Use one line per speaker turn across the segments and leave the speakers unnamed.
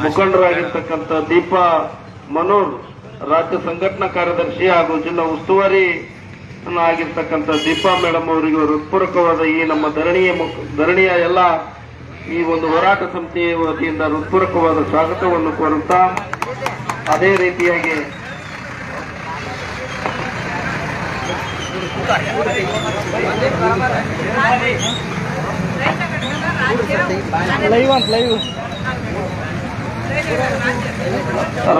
ಮುಖಂಡರಾಗಿರ್ತಕ್ಕಂಥ ದೀಪಾ ಮನೋರ್, ರಾಜ್ಯ ಸಂಘಟನಾ ಕಾರ್ಯದರ್ಶಿ ಹಾಗೂ ಜಿಲ್ಲಾ ಉಸ್ತುವಾರಿ ಆಗಿರ್ತಕ್ಕಂಥ ದೀಪಾ ಮೇಡಮ್ ಅವರಿಗೆ ಹೃತ್ಪೂರ್ವಕವಾದ ಈ ನಮ್ಮ ಧರಣಿಯ ಎಲ್ಲ ಈ ಒಂದು ಹೋರಾಟ ಸಮಿತಿಯ ವತಿಯಿಂದ ಹೃತ್ಪೂರ್ವಕವಾದ ಸ್ವಾಗತವನ್ನು ಕೋರುತ್ತಾ, ಅದೇ ರೀತಿಯಾಗಿ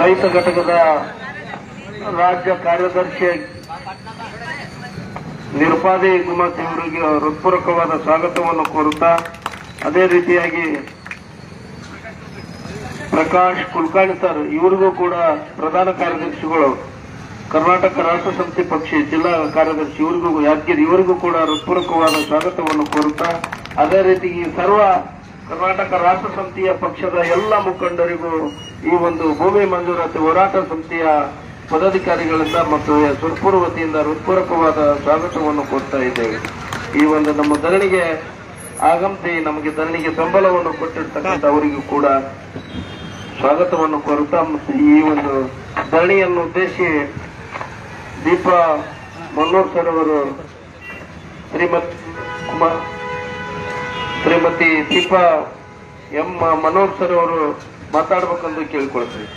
ರೈತ ಘಟಕದ ರಾಜ್ಯ ಕಾರ್ಯದರ್ಶಿ ನಿರುಪಾದಿ ಗುಮಾತಿ ಅವರಿಗೆ ಹೃತ್ಪೂರ್ವಕವಾದ ಸ್ವಾಗತವನ್ನು ಕೋರುತ್ತಾ, ಅದೇ ರೀತಿಯಾಗಿ ಪ್ರಕಾಶ್ ಕುಲಕರ್ಣಿ ಸರ್ ಇವರಿಗೂ ಕೂಡ ಪ್ರಧಾನ ಕಾರ್ಯದರ್ಶಿಗಳು, ಕರ್ನಾಟಕ ರಾಷ್ಟ್ರ ಸಮಿತಿ ಪಕ್ಷ ಜಿಲ್ಲಾ ಕಾರ್ಯದರ್ಶಿ ಇವರಿಗೂ ಯಾದಗಿರಿ ಇವರಿಗೂ ಕೂಡ ಹೃತ್ಪೂರ್ವಕವಾದ ಸ್ವಾಗತವನ್ನು ಕೋರುತ್ತಾ, ಅದೇ ರೀತಿ ಈ ಸರ್ವ ಕರ್ನಾಟಕ ರಾಷ್ಟ್ರ ಸಮಿತಿಯ ಪಕ್ಷದ ಎಲ್ಲ ಮುಖಂಡರಿಗೂ ಈ ಒಂದು ಭೂಮಿ ಮಂಜೂರಾತಿ ಹೋರಾಟ ಸಮಿತಿಯ ಪದಾಧಿಕಾರಿಗಳಿಂದ ಮತ್ತು ಸುರ್ಪುರ ವತಿಯಿಂದ ಹೃತ್ಪೂರ್ವಕವಾದ ಸ್ವಾಗತವನ್ನು ಕೋರ್ತಾ ಇದ್ದೇವೆ. ಈ ಒಂದು ನಮ್ಮ ಧರಣಿಗೆ ಆಗಮಿಸಿ ನಮಗೆ ಧರಣಿಗೆ ಬೆಂಬಲವನ್ನು ಕೊಟ್ಟಿರ್ತಕ್ಕಂಥ ಅವರಿಗೂ ಕೂಡ ಸ್ವಾಗತವನ್ನು ಕೋರುತ್ತಾ, ಮತ್ತು ಈ ಒಂದು ಧರಣಿಯನ್ನು ಉದ್ದೇಶಿಸಿ ದೀಪಾ ಮನೋರ್ ಸರ್ ಅವರು ಶ್ರೀಮತಿ ದೀಪಾ ಎಂ ಮನೋರ್ ಸರ್ ಅವರು ಮಾತಾಡಬೇಕೆಂದು ಕೇಳಿಕೊಳ್ತೀವಿ.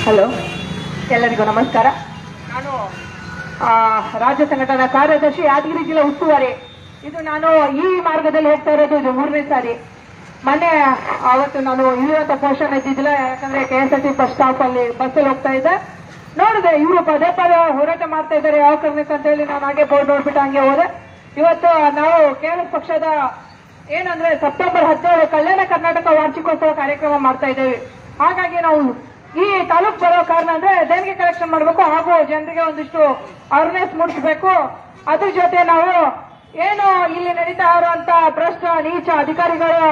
ಹಲೋ, ಎಲ್ಲರಿಗೂ ನಮಸ್ಕಾರ. ನಾನು ರಾಜ್ಯ ಸಂಘಟನಾ ಕಾರ್ಯದರ್ಶಿ, ಯಾದಗಿರಿ ಜಿಲ್ಲಾ ಉಸ್ತುವಾರಿ. ಇದು ನಾನು ಈ ಮಾರ್ಗದಲ್ಲಿ ಹೋಗ್ತಾ ಇರೋದು ಇದು 3ನೇ ಸಾರಿ. ಮೊನ್ನೆ ಅವತ್ತು ನಾನು ಇರುವಂತ ಪೋಷಣೆ ಇದ್ದಿದ್ದಿಲ್ಲ, ಯಾಕಂದ್ರೆ KSRTC ಬಸ್ ಸ್ಟಾಪ್ ಅಲ್ಲಿ ಬಸ್ಸಲ್ಲಿ ಹೋಗ್ತಾ ಇದ್ದೆ. ನೋಡಿದೆ ಇವರು ಪದೇ ಪದೇ ಹೋರಾಟ ಮಾಡ್ತಾ ಇದ್ದಾರೆ ಯಾವ ಕಾರಣಕ್ಕೆ ಅಂತ ಹೇಳಿ ನಾನು ಹಾಗೆ ಬೋರ್ಡ್ ನೋಡ್ಬಿಟ್ಟು ಹಂಗೆ ಹೋದೆ. ಇವತ್ತು ನಾವು KRS ಪಕ್ಷದ ಏನಂದ್ರೆ ಸೆಪ್ಟೆಂಬರ್ 17 ಕಲ್ಯಾಣ ಕರ್ನಾಟಕ ವಾರ್ಷಿಕೋತ್ಸವ ಕಾರ್ಯಕ್ರಮ ಮಾಡ್ತಾ ಇದ್ದೇವೆ. ಹಾಗಾಗಿ ನಾವು ಈ ತಾಲೂಕು ಬರೋ ಕಾರಣ ಅಂದ್ರೆ ದೇಣಿಗೆ ಕಲೆಕ್ಷನ್ ಮಾಡಬೇಕು ಹಾಗೂ ಜನರಿಗೆ ಒಂದಿಷ್ಟು ಅವೇರ್ನೆಸ್ ಮೂಡಿಸಬೇಕು. ಅದ್ರ ಜೊತೆ ನಾವು ಏನು ಇಲ್ಲಿ ನಡೀತಾ ಇರುವಂತ ಭ್ರಷ್ಟ ನೀಚ ಅಧಿಕಾರಿಗಳು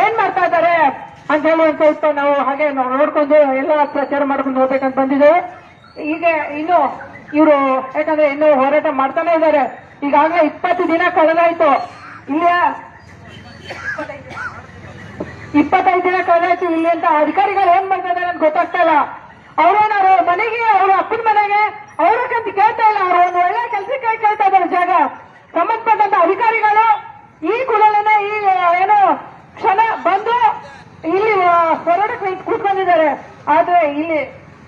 ಏನ್ ಮಾಡ್ತಾ ಇದ್ದಾರೆ ಅಂತ ಹೇಳುವಂತ ನಾವು ಹಾಗೆ ನೋಡ್ಕೊಂಡು ಎಲ್ಲ ಪ್ರಚಾರ ಮಾಡ್ಕೊಂಡು ಹೋಗ್ಬೇಕಂತ ಬಂದಿದ್ದೇವೆ. ಈಗ ಇನ್ನು ಇವರು ಯಾಕಂದ್ರೆ ಇನ್ನು ಹೋರಾಟ ಮಾಡ್ತಾನೆ ಇದ್ದಾರೆ. ಈಗಾಗಲೇ 20 ದಿನ ಕಳೆದಾಯ್ತು. ಇಲ್ಲಿ 25 ದಿನ ಕಳೆದಾಯ್ತು. ಇಲ್ಲಿ ಅಂತ ಅಧಿಕಾರಿಗಳು ಏನ್ ಮಾಡ್ತಾ ಇದ್ದಾರೆ ಅಂತ ಗೊತ್ತಾಗ್ತಾ ಇಲ್ಲ. ಅವ್ರ ಮನೆಗೆ, ಅವ್ರ ಅಪ್ಪನ ಮನೆಗೆ ಅವ್ರಕ್ಕಂತ ಕೇಳ್ತಾ ಇಲ್ಲ. ಅವ್ರು ಒಂದು ಒಳ್ಳೆ ಕೆಲಸಕ್ಕೆ ಕೇಳ್ತಾ ಇದ್ದಾರೆ ಜಾಗ. ಸಂಬಂಧಪಟ್ಟಂತ ಅಧಿಕಾರಿಗಳು ಈ ಕೂಡಲೇ ಈ ಏನೋ ಕ್ಷಣ ಬಂದು ಇಲ್ಲಿ ಹೋರಾಟಕ್ಕೆ ಕೂತ್ಕೊಂಡಿದ್ದಾರೆ. ಆದ್ರೆ ಇಲ್ಲಿ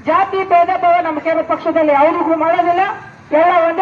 ಜಾತಿ ಭೇದ ಭಾವ ನಮ್ಮ KRS ಪಕ್ಷದಲ್ಲಿ ಯಾರಿಗೂ ಮಾಡೋದಿಲ್ಲ. ಎಲ್ಲ ಒಂದೇ